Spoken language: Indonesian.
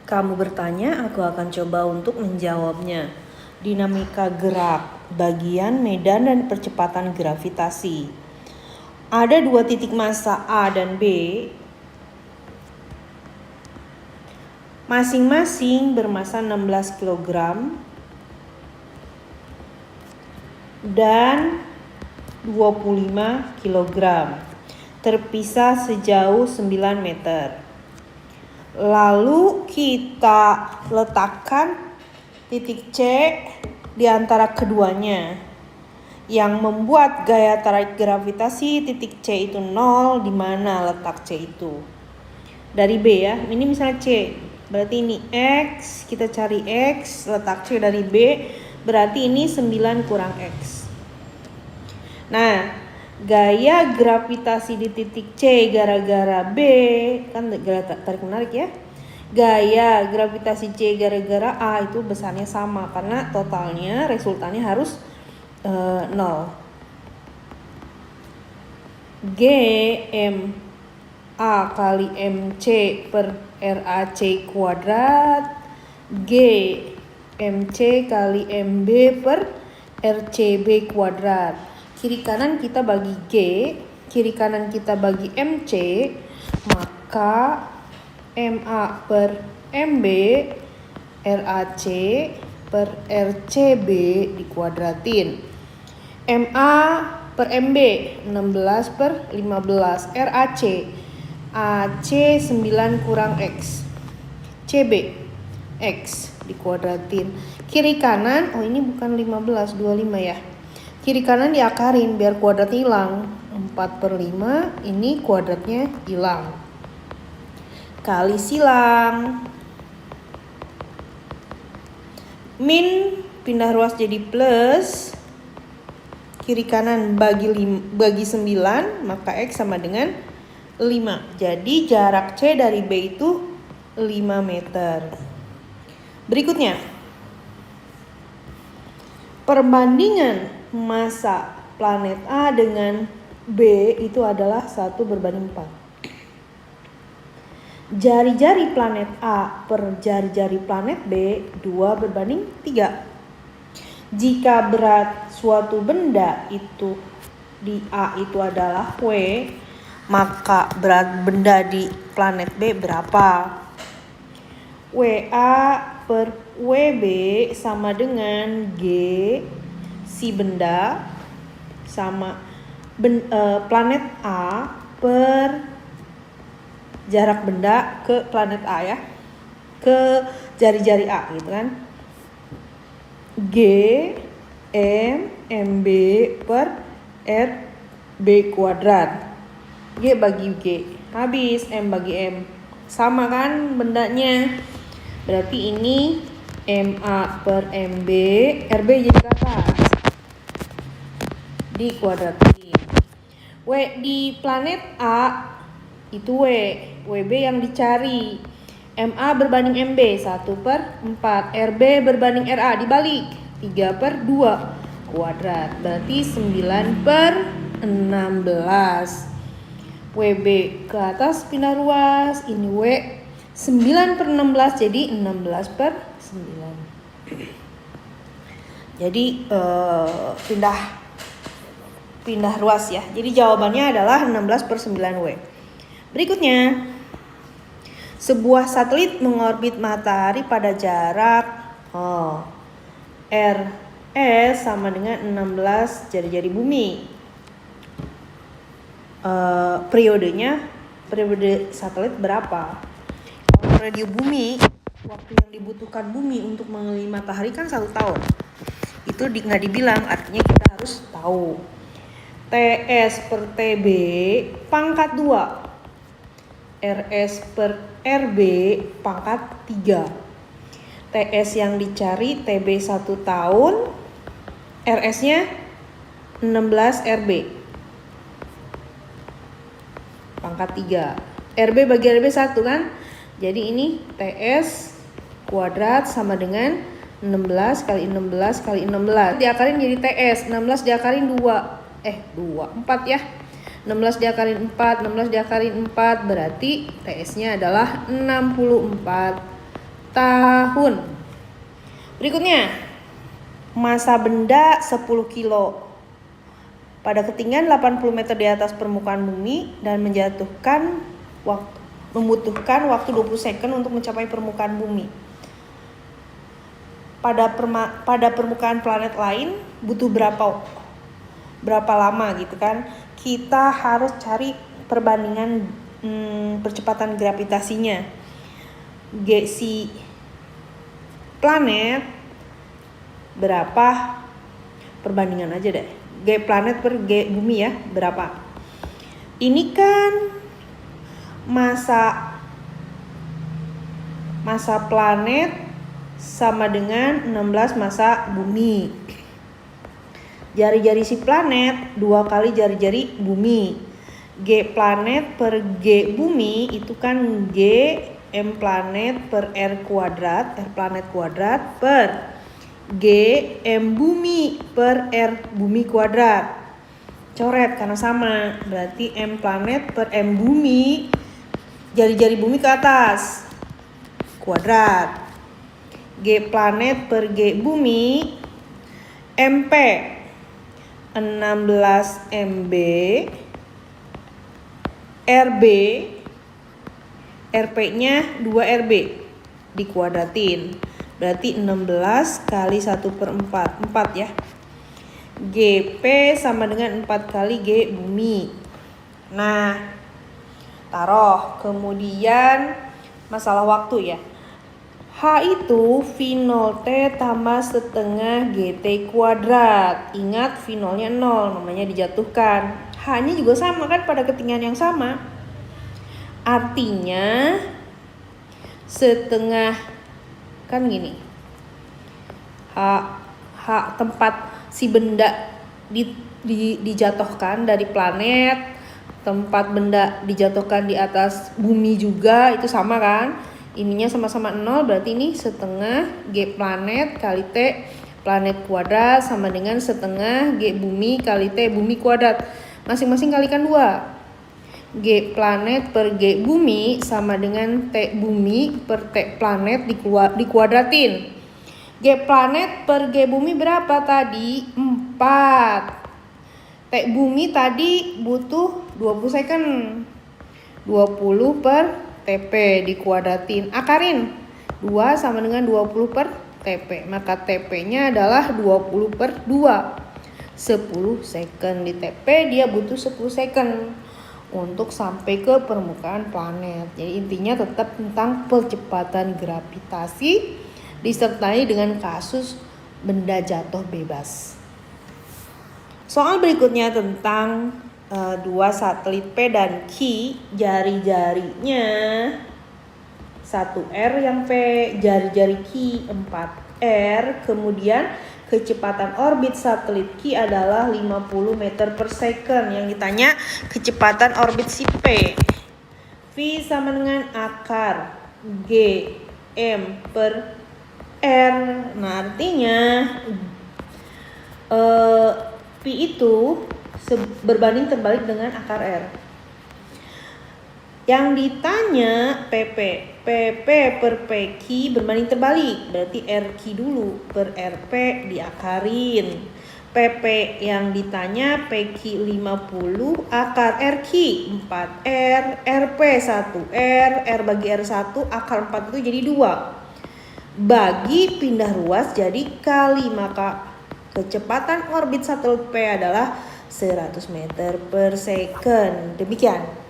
Kamu bertanya, aku akan coba untuk menjawabnya. Dinamika gerak, bagian medan dan percepatan gravitasi. Ada dua titik massa A dan B, masing-masing bermassa 16 kg dan 25 kg, terpisah sejauh 9 meter. Lalu kita letakkan titik C di antara keduanya, yang membuat gaya tarik gravitasi titik C itu 0. Di mana letak C itu? Dari B ya. Ini misalnya C, berarti ini X. Kita cari X, letak C dari B, berarti ini 9 kurang X. Nah, gaya gravitasi di titik C gara-gara B, kan gaya tarik menarik ya. Gaya gravitasi C gara-gara A itu besarnya sama, karena totalnya resultannya harus 0. G M A kali MC per RAC kuadrat, G MC kali MB per RCB kuadrat. Kiri kanan kita bagi G, kiri kanan kita bagi MC, maka MA per MB RAC per RCB dikuadratin. MA per MB 16 per 15, RAC AC 9 kurang X, CB X dikuadratin. Kiri kanan, oh ini bukan 15, 25 ya. Kiri kanan diakarin biar kuadratnya hilang. 4 per 5, ini kuadratnya hilang. Kali silang. Min pindah ruas jadi plus. Kiri kanan bagi 9, maka X sama dengan 5. Jadi jarak C dari B itu 5 meter. Berikutnya, perbandingan massa planet A dengan B itu adalah 1/4. Jari-jari planet A per jari-jari planet B 2/3. Jika berat suatu benda itu di A itu adalah W, maka berat benda di planet B berapa? WA per WB sama dengan G si benda sama planet A per jarak benda ke planet A ya, ke jari-jari A gitu kan. G M MB per RB kuadrat. G bagi G habis, M bagi M sama kan bendanya. Berarti ini MA per MB, RB jadi ke atas, dikuadratin. W di planet A itu WB yang dicari. MA berbanding MB 1/4, RB berbanding RA dibalik 3/2 kuadrat, berarti 9/16. WB ke atas pindah ruas, ini W 9/16 jadi 16/9. Jadi pindah ruas ya. Jadi jawabannya adalah 16/9W. Berikutnya, sebuah satelit mengorbit matahari pada jarak RS sama dengan 16 jari-jari bumi. Periode satelit berapa? Kalau periode bumi, waktu yang dibutuhkan bumi untuk mengelilingi matahari kan 1 tahun. Itu nggak dibilang, artinya kita harus tahu. TS per TB pangkat 2, RS per RB pangkat 3. TS yang dicari TB 1 tahun, RS nya 16 RB pangkat 3. RB bagi RB 1 kan, jadi ini TS kuadrat sama dengan 16 kali 16 kali 16 diakalin jadi TS. 16 diakalin 4 ya. 16 diakalin 4 berarti TS nya adalah 64 tahun. Berikutnya, massa benda 10 kilo pada ketinggian 80 meter di atas permukaan bumi dan membutuhkan waktu 20 second untuk mencapai permukaan bumi. Pada permukaan planet lain butuh berapa lama gitu kan? Kita harus cari perbandingan percepatan gravitasinya. Si planet berapa, perbandingan aja deh, G planet per G bumi ya, berapa. Ini kan massa planet sama dengan 16 massa bumi. Jari-jari si planet 2 kali jari-jari bumi. G planet per G bumi itu kan G M planet per R planet kuadrat per G M bumi per R bumi kuadrat. Coret karena sama, berarti M planet per M bumi, jari-jari bumi ke atas, kuadrat. G planet per G bumi, MP 16 MB, RB, RP-nya 2 RB dikuadratin. Berarti 16 kali 1/4, 4 ya. GP sama dengan 4 kali G bumi. Nah, taruh. Kemudian masalah waktu ya. H itu V0T tambah setengah GT kuadrat. Ingat V0-nya 0, namanya dijatuhkan. H-nya juga sama kan pada ketinggian yang sama. Artinya setengah kan gini, tempat si benda dijatuhkan dari planet, tempat benda dijatuhkan di atas bumi juga itu sama kan, ininya sama-sama 0, berarti ini setengah G planet kali T planet kuadrat sama dengan setengah G bumi kali T bumi kuadrat, masing-masing kalikan 2. G planet per G bumi sama dengan T bumi per T planet dikuadratin. G planet per G bumi berapa tadi? 4. T bumi tadi butuh 20 second. 20 per TP dikuadratin. Akarin. 2 sama dengan 20 per TP. Maka TP-nya adalah 20 per 2. 10 second di TP, dia butuh 10 second untuk sampai ke permukaan planet. Jadi intinya tetap tentang percepatan gravitasi disertai dengan kasus benda jatuh bebas. Soal berikutnya tentang 2 satelit P dan Q, jari-jarinya 1R yang P, jari-jari Q 4R, kemudian kecepatan orbit satelit Q adalah 50 meter per second. Yang ditanya kecepatan orbit si P. V sama dengan akar G M per R. Nah artinya P itu berbanding terbalik dengan akar R. Yang ditanya PP per PQ berbanding terbalik, berarti RQ dulu per RP diakarin. PP yang ditanya PQ 50 akar RQ 4R, RP 1R, R bagi R1 akar 4 itu jadi 2. Bagi pindah ruas jadi kali, maka kecepatan orbit satelit P adalah 100 meter per second. Demikian.